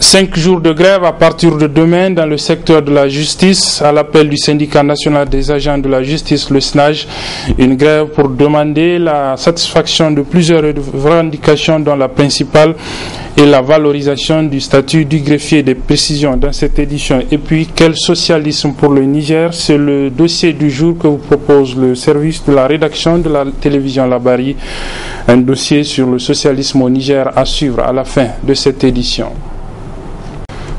5 jours de grève à partir de demain dans le secteur de la justice à l'appel du syndicat national des agents de la justice, le SNAJ. Une grève pour demander la satisfaction de plusieurs revendications dont la principale est la valorisation du statut du greffier. Des précisions dans cette édition. Et puis, quel socialisme pour le Niger? C'est le dossier du jour que vous propose le service de la rédaction de la télévision Labari. Un dossier sur le socialisme au Niger à suivre à la fin de cette édition.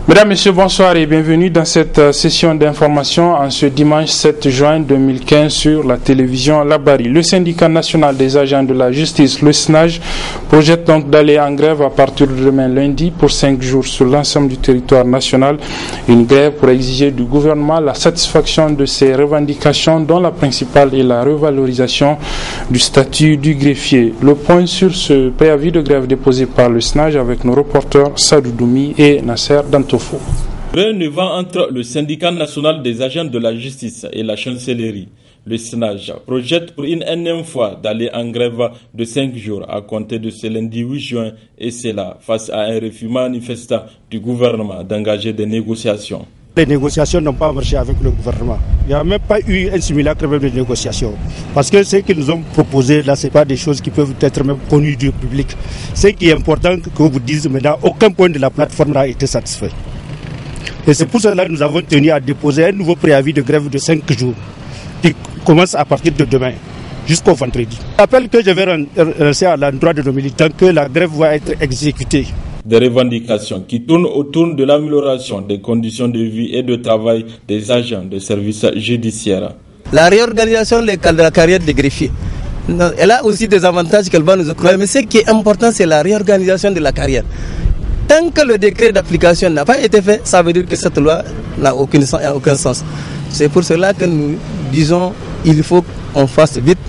Mesdames, Messieurs, bonsoir et bienvenue dans cette session d'information en ce dimanche 7 juin 2015 sur la télévision Labari. Le syndicat national des agents de la justice, le SNAJ, projette donc d'aller en grève à partir de demain lundi pour 5 jours sur l'ensemble du territoire national. Une grève pour exiger du gouvernement la satisfaction de ses revendications dont la principale est la revalorisation du statut du greffier. Le point sur ce préavis de grève déposé par le SNAJ avec nos reporters Sadou Doumi et Nasser Danto. Renouveau entre le syndicat national des agents de la justice et la chancellerie, le SNAJ projette pour une énième fois d'aller en grève de 5 jours à compter de ce lundi 8 juin et cela face à un refus manifestant du gouvernement d'engager des négociations. Les négociations n'ont pas marché avec le gouvernement. Il n'y a même pas eu un simulacre de négociation. Parce que ce qu'ils nous ont proposé là, ce n'est pas des choses qui peuvent être même connues du public. Ce qui est important que vous disiez maintenant, aucun point de la plateforme n'a été satisfait. Et c'est pour cela que nous avons tenu à déposer un nouveau préavis de grève de 5 jours qui commence à partir de demain jusqu'au vendredi. L'appel que je vais lancer à l'endroit de nos militants que la grève va être exécutée. Des revendications qui tournent autour de l'amélioration des conditions de vie et de travail des agents de services judiciaires. La réorganisation de la carrière des greffiers, elle a aussi des avantages qu'elle va nous octroyer, mais ce qui est important, c'est la réorganisation de la carrière. Tant que le décret d'application n'a pas été fait, ça veut dire que cette loi n'a aucun sens. C'est pour cela que nous disons qu'il faut qu'on fasse vite,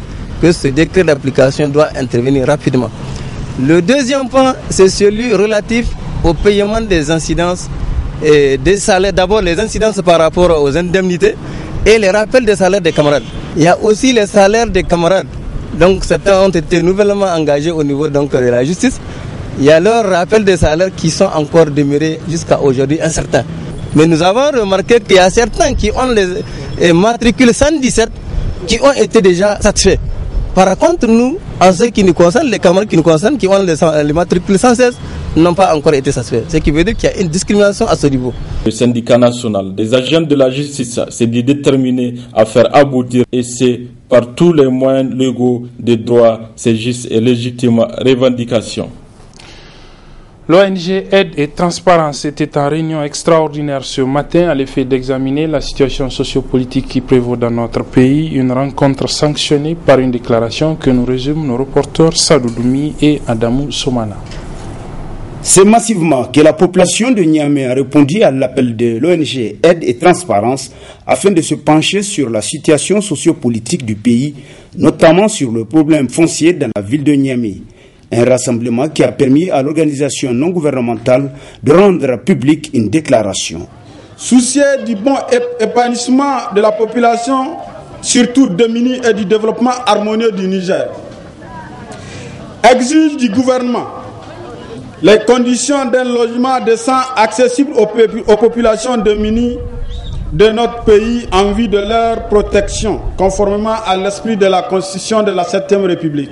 que ce décret d'application doit intervenir rapidement. Le deuxième point, c'est celui relatif au paiement des incidences et des salaires. D'abord, les incidences par rapport aux indemnités et les rappels des salaires des camarades. Il y a aussi les salaires des camarades. Donc, certains ont été nouvellement engagés au niveau donc, de la justice. Il y a leurs rappels des salaires qui sont encore demeurés jusqu'à aujourd'hui incertains. Mais nous avons remarqué qu'il y a certains qui ont les matricules 117 qui ont été déjà satisfaits. Par contre, nous, en ce qui nous concerne, les camarades qui nous concernent, qui ont les matricules 116, n'ont pas encore été satisfaits. Ce qui veut dire qu'il y a une discrimination à ce niveau. Le syndicat national des agents de la justice s'est dit déterminé à faire aboutir, et c'est par tous les moyens légaux des droits, ces justes et légitimes revendications. L'ONG Aide et Transparence était en réunion extraordinaire ce matin à l'effet d'examiner la situation sociopolitique qui prévaut dans notre pays. Une rencontre sanctionnée par une déclaration que nous résument nos reporters Sadou Doumi et Adamou Soumana. C'est massivement que la population de Niamey a répondu à l'appel de l'ONG Aide et Transparence afin de se pencher sur la situation sociopolitique du pays, notamment sur le problème foncier dans la ville de Niamey. Un rassemblement qui a permis à l'organisation non gouvernementale de rendre publique une déclaration. Soucieux du bon épanouissement de la population, surtout démunie, et du développement harmonieux du Niger, exige du gouvernement les conditions d'un logement décent accessible aux populations démunies de notre pays en vue de leur protection, conformément à l'esprit de la Constitution de la 7e République.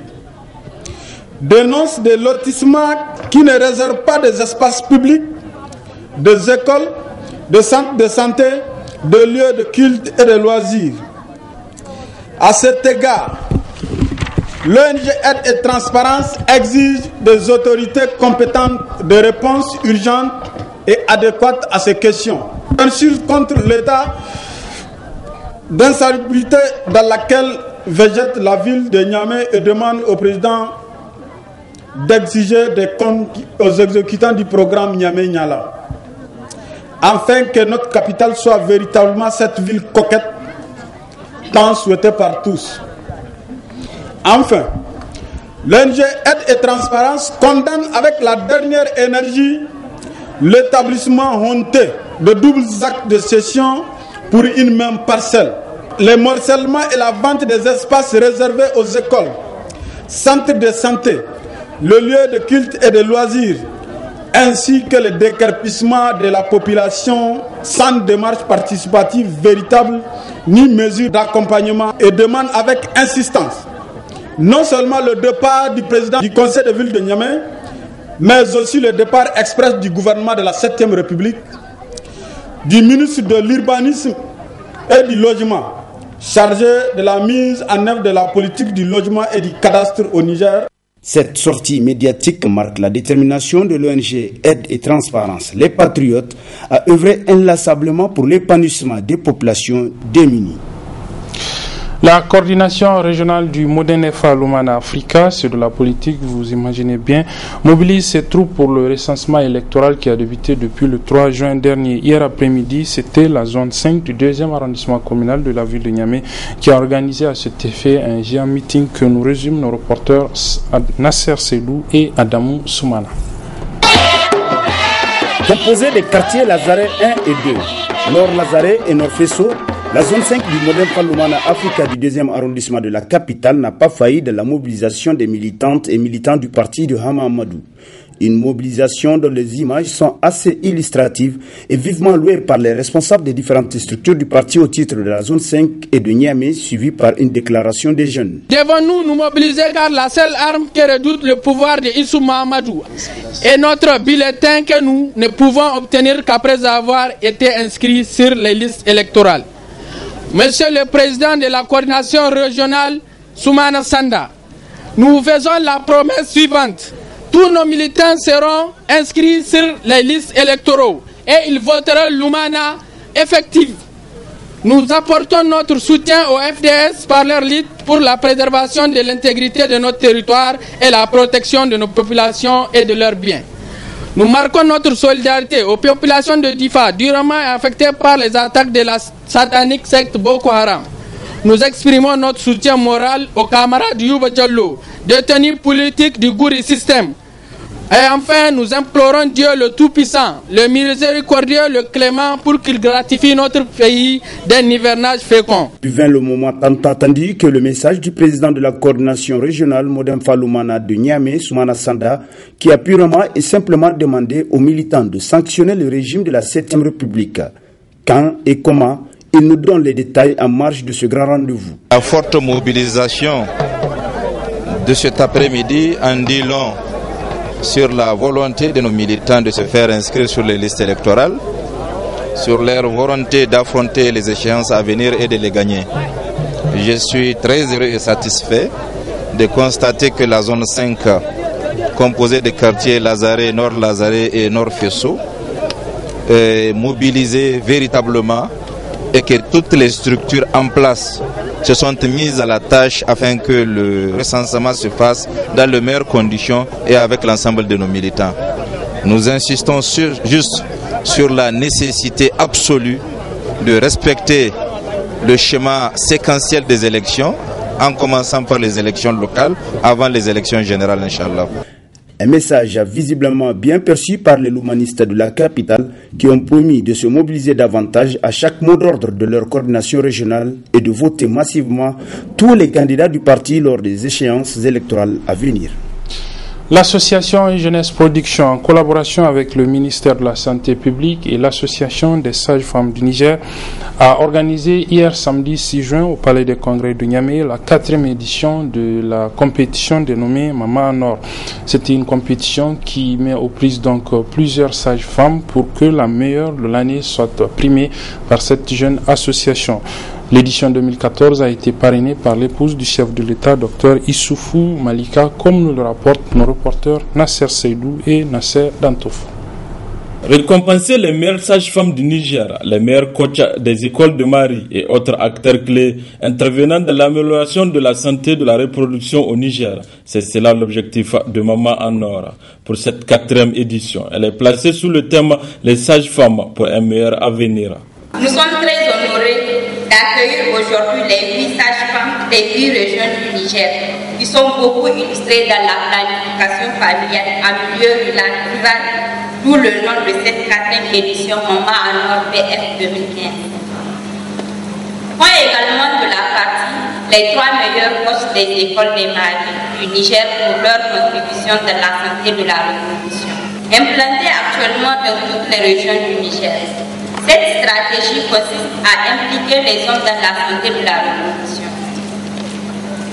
Dénonce des lotissements qui ne réservent pas des espaces publics, des écoles, des centres de santé, des lieux de culte et de loisirs. À cet égard, l'ONG Aide et Transparence exige des autorités compétentes des réponses urgentes et adéquates à ces questions. Insulte contre l'état d'insalubrité dans laquelle végète la ville de Niamey et demande au président d'exiger des comptes aux exécutants du programme Niamey-Niala, afin que notre capitale soit véritablement cette ville coquette, tant souhaitée par tous. Enfin, l'ONG Aide et Transparence condamne avec la dernière énergie l'établissement honteux de doubles actes de cession pour une même parcelle, les morcellements et la vente des espaces réservés aux écoles, centres de santé, le lieu de culte et de loisirs, ainsi que le déguerpissement de la population sans démarche participative véritable ni mesure d'accompagnement et demande avec insistance non seulement le départ du président du conseil de ville de Niamey, mais aussi le départ express du gouvernement de la 7e République, du ministre de l'Urbanisme et du Logement, chargé de la mise en œuvre de la politique du logement et du cadastre au Niger. Cette sortie médiatique marque la détermination de l'ONG Aide et Transparence, les Patriotes, à œuvrer inlassablement pour l'épanouissement des populations démunies. La coordination régionale du Modenfa Lumana Africa, c'est de la politique, vous imaginez bien, mobilise ses troupes pour le recensement électoral qui a débuté depuis le 3 juin dernier. Hier après-midi, c'était la zone 5 du 2e arrondissement communal de la ville de Niamey qui a organisé à cet effet un géant meeting que nous résument nos reporters Nasser Selou et Adamou Soumana. Composé des quartiers Lazare 1 et 2, Nord Lazare et Nord Fesso, la zone 5 du Modenfa Lumana Africa du 2e arrondissement de la capitale n'a pas failli de la mobilisation des militantes et militants du parti de Hama Amadou. Une mobilisation dont les images sont assez illustratives et vivement louées par les responsables des différentes structures du parti au titre de la zone 5 et de Niamey, suivie par une déclaration des jeunes. Devons-nous nous mobiliser car la seule arme qui redoute le pouvoir de Issou Mahamadou est notre bulletin que nous ne pouvons obtenir qu'après avoir été inscrits sur les listes électorales. Monsieur le Président de la coordination régionale, Soumana Sanda, nous faisons la promesse suivante. Tous nos militants seront inscrits sur les listes électoraux et ils voteront Lumana effective. Nous apportons notre soutien au FDS par leur lutte pour la préservation de l'intégrité de notre territoire et la protection de nos populations et de leurs biens. Nous marquons notre solidarité aux populations de Difa, durement affectées par les attaques de la satanique secte Boko Haram. Nous exprimons notre soutien moral aux camarades Youba Diallo, détenus politiques du Gouri System. Et enfin, nous implorons Dieu le Tout-Puissant, le miséricordieux, le clément, pour qu'il gratifie notre pays d'un hivernage fécond. Puis vint le moment tant attendu que le message du président de la coordination régionale Modenfa Lumana de Niamey, Soumana Sanda, qui a purement et simplement demandé aux militants de sanctionner le régime de la 7e République. Quand et comment, il nous donne les détails en marge de ce grand rendez-vous. La forte mobilisation de cet après-midi en dit long sur la volonté de nos militants de se faire inscrire sur les listes électorales, sur leur volonté d'affronter les échéances à venir et de les gagner. Je suis très heureux et satisfait de constater que la zone 5, composée des quartiers Lazare, Nord Lazare et Nord Fesso, est mobilisée véritablement et que toutes les structures en place se sont mises à la tâche afin que le recensement se fasse dans les meilleures conditions et avec l'ensemble de nos militants. Nous insistons juste sur la nécessité absolue de respecter le schéma séquentiel des élections, en commençant par les élections locales avant les élections générales, Inch'Allah. Un message visiblement bien perçu par les loumanistes de la capitale qui ont promis de se mobiliser davantage à chaque mot d'ordre de leur coordination régionale et de voter massivement tous les candidats du parti lors des échéances électorales à venir. L'association Jeunesse Production, en collaboration avec le ministère de la Santé publique et l'association des sages-femmes du Niger, a organisé hier samedi 6 juin au Palais des Congrès de Niamey la 4e édition de la compétition dénommée Maman en Or. C'était une compétition qui met aux prises donc plusieurs sages-femmes pour que la meilleure de l'année soit primée par cette jeune association. L'édition 2014 a été parrainée par l'épouse du chef de l'État, Dr Issoufou Malika, comme nous le rapportent nos reporters Nasser Seydou et Nasser Dantouf. Récompenser les meilleures sages-femmes du Niger, les meilleurs coachs des écoles de Marie et autres acteurs clés intervenant dans l'amélioration de la santé de la reproduction au Niger. C'est cela l'objectif de Maman en Or. Pour cette 4e édition, elle est placée sous le thème « Les sages-femmes pour un meilleur avenir ». Nous sommes très honorés d'accueillir aujourd'hui les 8 sages-femmes des 8 régions du Niger, qui sont beaucoup illustrées dans la planification familiale en milieu rural, d'où le nom de cette 4e édition Maman en Or PF 2015. Point également de la partie les 3 meilleurs coachs des écoles des Maris du Niger pour leur contribution dans la santé de la reproduction. implantée actuellement dans toutes les régions du Niger. Cette stratégie consiste à impliquer les hommes dans la santé de la reproduction.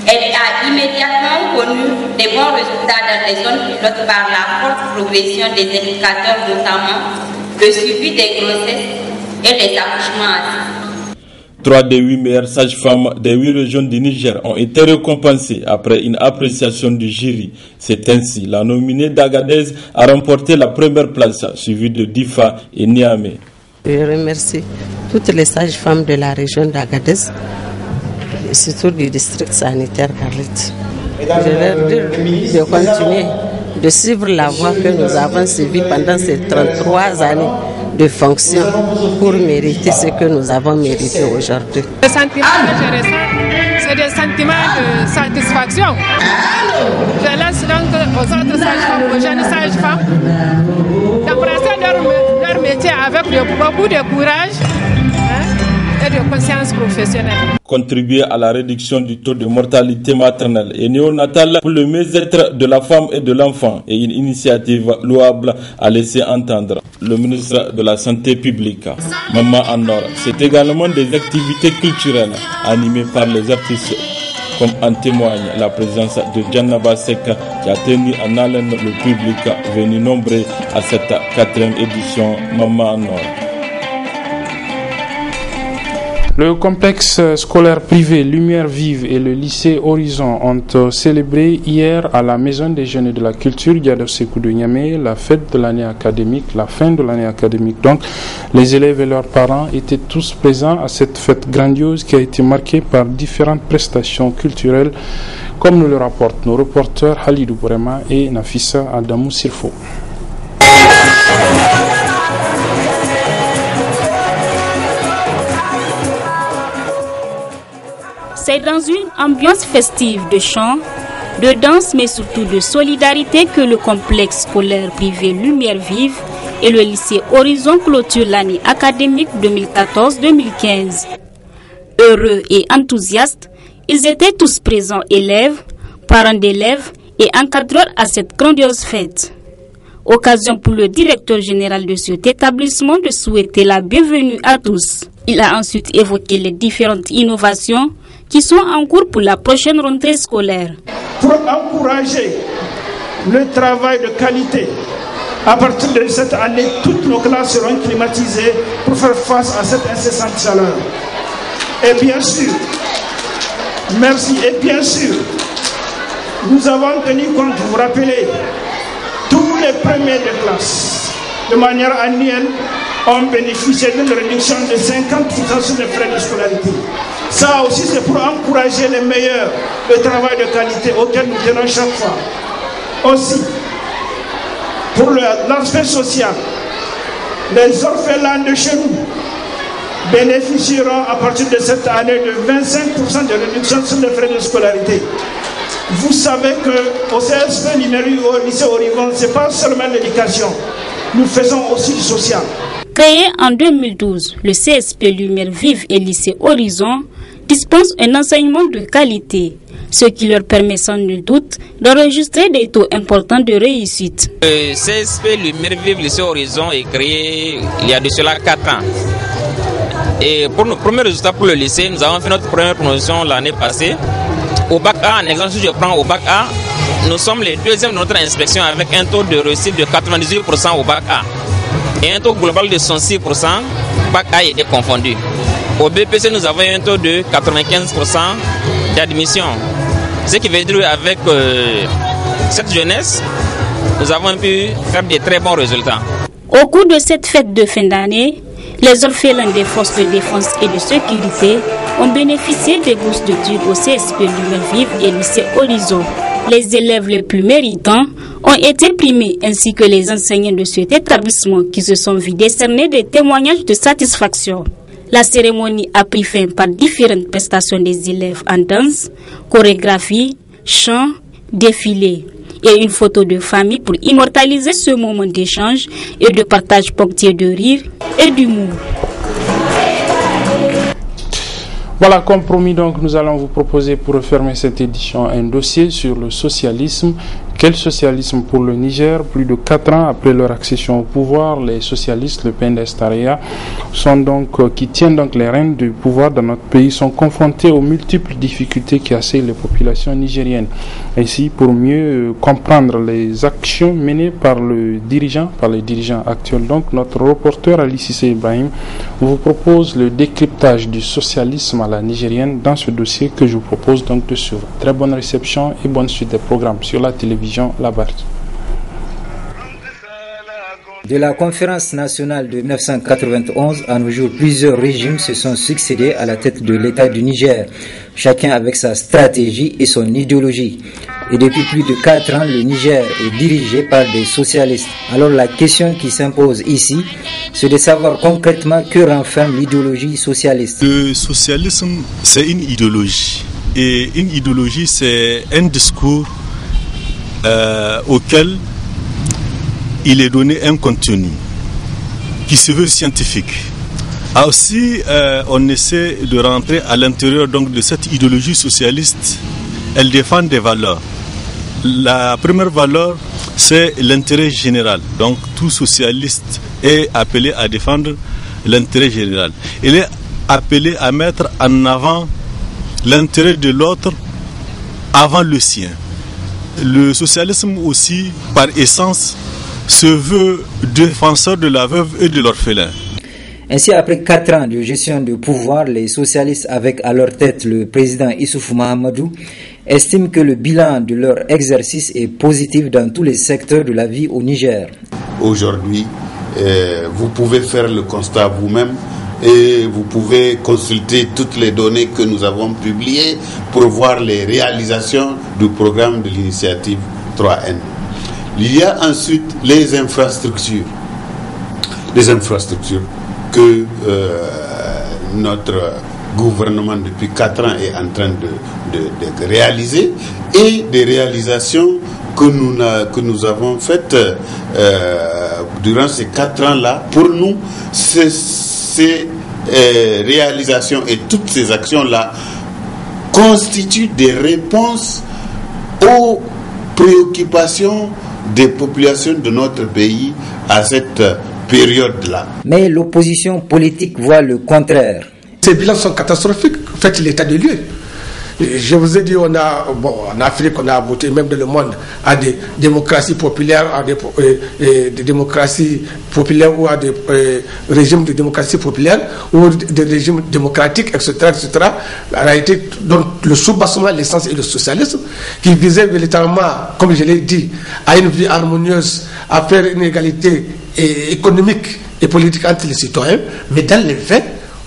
Elle a immédiatement connu des bons résultats dans les zones pilotes par la forte progression des indicateurs, notamment le suivi des grossesses et les accouchements assistés. 3 des 8 meilleures sages-femmes des 8 régions du Niger ont été récompensées après une appréciation du jury. C'est ainsi la nominée d'Agadez a remporté la première place, suivie de Difa et Niamey. Je remercie toutes les sages-femmes de la région d'Agadez, surtout du district sanitaire Carlit. Je leur dis de continuer de suivre la voie que nous avons suivie pendant ces 33 années de fonction pour mériter ce que nous avons mérité aujourd'hui. Les sentiments que je ressens, c'est des sentiments de satisfaction. Je laisse donc aux autres sages-femmes, aux jeunes sages-femmes, d'embrasser leur métier avec beaucoup de courage et de conscience professionnelle. Contribuer à la réduction du taux de mortalité maternelle et néonatale pour le mieux-être de la femme et de l'enfant est une initiative louable, à laisser entendre le ministre de la Santé publique, Maman Anor. C'est également des activités culturelles animées par les artistes, comme en témoigne la présence de Djanaba Seka qui a tenu en haleine le public venu nombreux à cette 4e édition Maman Anor. Le complexe scolaire privé Lumière Vive et le lycée Horizon ont célébré hier à la Maison des Jeunes et de la Culture Diado Sékou de Niamey la fête de l'année académique, la fin de l'année académique. Donc, les élèves et leurs parents étaient tous présents à cette fête grandiose qui a été marquée par différentes prestations culturelles, comme nous le rapportent nos reporters Halidou Bourema et Nafissa Adamou Sirfo. C'est dans une ambiance festive de chant, de danse, mais surtout de solidarité que le complexe scolaire privé Lumière Vive et le lycée Horizon clôturent l'année académique 2014-2015. Heureux et enthousiastes, ils étaient tous présents, élèves, parents d'élèves et encadreurs à cette grandiose fête. Occasion pour le directeur général de cet établissement de souhaiter la bienvenue à tous. Il a ensuite évoqué les différentes innovations qui sont en cours pour la prochaine rentrée scolaire. Pour encourager le travail de qualité, à partir de cette année, toutes nos classes seront climatisées pour faire face à cette incessante chaleur. Et bien sûr, merci, et bien sûr, nous avons tenu compte, vous rappelez, tous les premiers de classe, de manière annuelle, ont bénéficié d'une réduction de 50% sur les frais de scolarité. Ça aussi, c'est pour encourager les meilleurs, le travail de qualité auquel nous tenons chaque fois. Aussi, pour l'aspect social, les orphelins de chez nous bénéficieront à partir de cette année de 25% de réduction sur les frais de scolarité. Vous savez qu'au CSP numérique ou au lycée Horizon, ce n'est pas seulement l'éducation, nous faisons aussi du social. Créé en 2012, le CSP Lumière Vive et lycée Horizon dispensent un enseignement de qualité, ce qui leur permet sans nul doute d'enregistrer des taux importants de réussite. Le CSP Lumière Vive lycée Horizon est créé il y a de cela 4 ans. Et pour nos premiers résultats pour le lycée, nous avons fait notre première promotion l'année passée. Au bac A, en exemple, si je prends au bac A, nous sommes les deuxièmes de notre inspection avec un taux de réussite de 98% au bac A. Et un taux global de 106%, bac A était confondu. Au BPC, nous avons un taux de 95% d'admission. Ce qui veut dire qu'avec cette jeunesse, nous avons pu faire de très bons résultats. Au cours de cette fête de fin d'année, les orphelins des forces de défense et de sécurité ont bénéficié des bourses d'études au CSP Lumière Vive et lycée Horizon. Les élèves les plus méritants ont été primés ainsi que les enseignants de cet établissement qui se sont vus décerner des témoignages de satisfaction. La cérémonie a pris fin par différentes prestations des élèves en danse, chorégraphie, chant, défilé et une photo de famille pour immortaliser ce moment d'échange et de partage ponctué de rire et d'humour. Voilà, comme promis, donc, nous allons vous proposer pour refermer cette édition un dossier sur le socialisme. Quel socialisme pour le Niger? Plus de 4 ans après leur accession au pouvoir, les socialistes, le PNDS-Taraya, qui tiennent donc les rênes du pouvoir dans notre pays, sont confrontés aux multiples difficultés qui assaillent les populations nigériennes. Ainsi, pour mieux comprendre les actions menées par les dirigeants actuels, donc notre reporter Ali Cissé Ibrahim vous propose le décryptage du socialisme à la nigérienne dans ce dossier que je vous propose donc de suivre. Très bonne réception et bonne suite des programmes sur la télévision La Barre. De la conférence nationale de 1991 à nos jours, plusieurs régimes se sont succédés à la tête de l'État du Niger, chacun avec sa stratégie et son idéologie. Et depuis plus de 4 ans, le Niger est dirigé par des socialistes. Alors la question qui s'impose ici, c'est de savoir concrètement que renferme l'idéologie socialiste. Le socialisme, c'est une idéologie. Et une idéologie, c'est un discours auquel il est donné un contenu qui se veut scientifique. Aussi, on essaie de rentrer à l'intérieur donc de cette idéologie socialiste. Elle défend des valeurs. La première valeur, c'est l'intérêt général. Donc, tout socialiste est appelé à défendre l'intérêt général. Il est appelé à mettre en avant l'intérêt de l'autre avant le sien. Le socialisme aussi, par essence, se veut défenseur de la veuve et de l'orphelin. Ainsi, après 4 ans de gestion de pouvoir, les socialistes, avec à leur tête le président Issoufou Mahamadou, estiment que le bilan de leur exercice est positif dans tous les secteurs de la vie au Niger. Aujourd'hui, vous pouvez faire le constat vous-même et vous pouvez consulter toutes les données que nous avons publiées pour voir les réalisations du programme de l'initiative 3N. Il y a ensuite les infrastructures. Les infrastructures que notre gouvernement depuis 4 ans est en train de réaliser et des réalisations que nous avons faites durant ces 4 ans-là. Pour nous, ces réalisations et toutes ces actions-là constituent des réponses aux préoccupations des populations de notre pays à cette période-là. Mais l'opposition politique voit le contraire. Ces bilans sont catastrophiques. Faites l'état des lieux. Je vous ai dit, en Afrique, on a voté, même dans le monde, à des démocraties populaires, à des démocraties populaires ou à des régimes de démocratie populaire ou des régimes démocratiques, etc., etc. En réalité, donc, le soubassement, l'essence et le socialisme, qui visait véritablement, comme je l'ai dit, à une vie harmonieuse, à faire une égalité économique et politique entre les citoyens, mais dans les faits,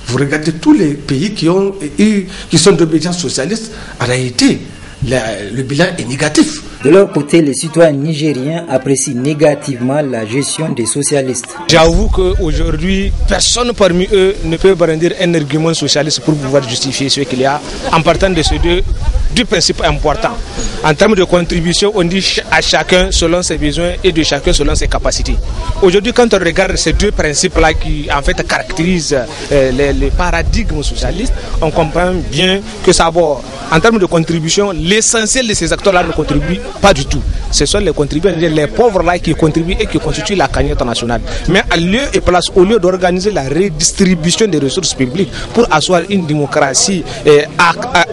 vous regardez tous les pays qui sont d'obédience socialiste, en réalité, le bilan est négatif. De leur côté, les citoyens nigériens apprécient négativement la gestion des socialistes. J'avoue qu'aujourd'hui, personne parmi eux ne peut brandir un argument socialiste pour pouvoir justifier ce qu'il y a, en partant de ces deux principes importants. En termes de contribution, on dit à chacun selon ses besoins et de chacun selon ses capacités. Aujourd'hui, quand on regarde ces deux principes-là qui en fait caractérisent les paradigmes socialistes, on comprend bien que ça va. En termes de contribution, l'essentiel de ces acteurs-là ne contribuent pas du tout. Ce sont les contribuants, les pauvres-là qui contribuent et qui constituent la cagnotte nationale. Mais à lieu et place, au lieu d'organiser la redistribution des ressources publiques pour asseoir une démocratie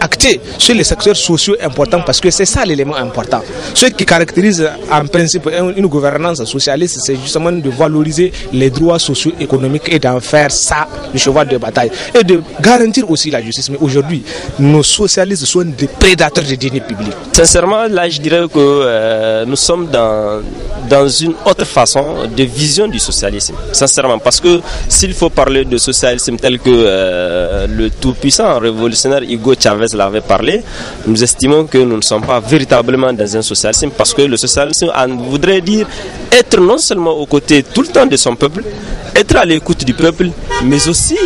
actée sur les secteurs sociaux importants, parce que c'est ça l'élément important. Ce qui caractérise en principe une gouvernance socialiste, c'est justement de valoriser les droits socio-économiques et d'en faire ça le cheval de bataille. Et de garantir aussi la justice. Mais aujourd'hui, nos socialistes sont des prédateurs des deniers publics. Sincèrement, là, je dirais que nous sommes dans une autre façon de vision du socialisme. Sincèrement, parce que s'il faut parler de socialisme tel que le tout-puissant révolutionnaire Hugo Chavez l'avait parlé, nous estimons que nous ne sommes pas véritablement dans un socialisme, parce que le socialisme voudrait dire être non seulement aux côtés tout le temps de son peuple, être à l'écoute du peuple, mais aussi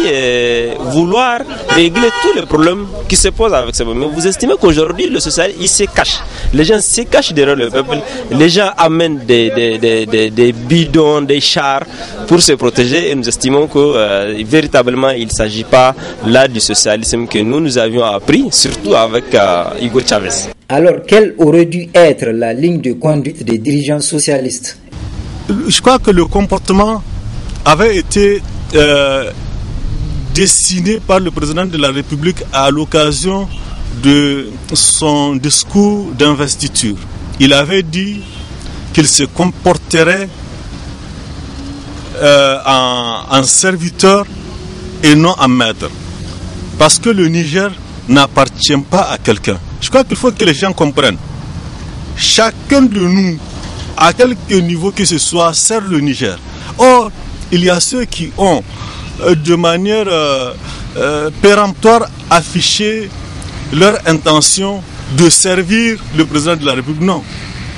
vouloir régler tous les problèmes qui se posent avec ce peuple. Mais vous estimez qu'aujourd'hui, le socialisme, il se cache. Les gens se cachent derrière le peuple exemple, les gens amènent des bidons, des chars pour se protéger et nous estimons que véritablement il ne s'agit pas là du socialisme que nous avions appris, surtout avec Hugo Chavez. Alors, quelle aurait dû être la ligne de conduite des dirigeants socialistes? Je crois que le comportement avait été dessiné par le président de la République à l'occasion de son discours d'investiture. Il avait dit qu'il se comporterait en serviteur et non en maître. Parce que le Niger n'appartient pas à quelqu'un. Je crois qu'il faut que les gens comprennent. Chacun de nous, à quelque niveau que ce soit, sert le Niger. Or, il y a ceux qui ont, de manière péremptoire, affiché leur intention de servir le président de la République. Non,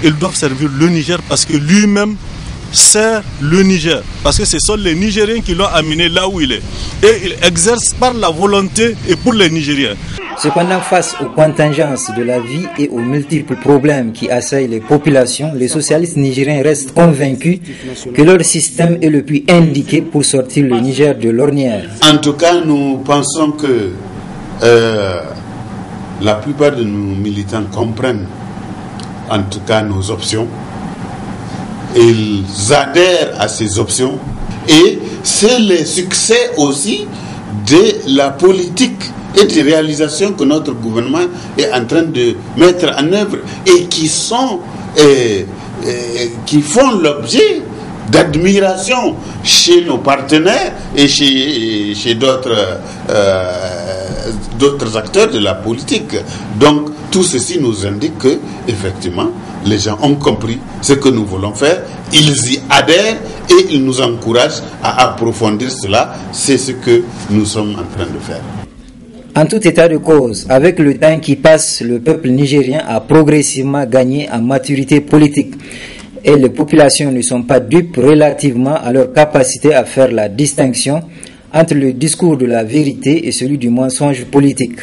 ils doivent servir le Niger parce que lui-même sert le Niger. Parce que ce sont les Nigériens qui l'ont amené là où il est. Et il exerce par la volonté et pour les Nigériens. Cependant, face aux contingences de la vie et aux multiples problèmes qui assaillent les populations, les socialistes nigériens restent convaincus que leur système est le plus indiqué pour sortir le Niger de l'ornière. En tout cas, nous pensons que la plupart de nos militants comprennent en tout cas nos options. Ils adhèrent à ces options et c'est le succès aussi de la politique et des réalisations que notre gouvernement est en train de mettre en œuvre et qui font l'objet d'admiration chez nos partenaires et chez d'autres acteurs de la politique. Donc tout ceci nous indique que effectivement les gens ont compris ce que nous voulons faire, ils y adhèrent et ils nous encouragent à approfondir cela. C'est ce que nous sommes en train de faire. En tout état de cause, avec le temps qui passe, le peuple nigérien a progressivement gagné en maturité politique. Et les populations ne sont pas dupes relativement à leur capacité à faire la distinction entre le discours de la vérité et celui du mensonge politique.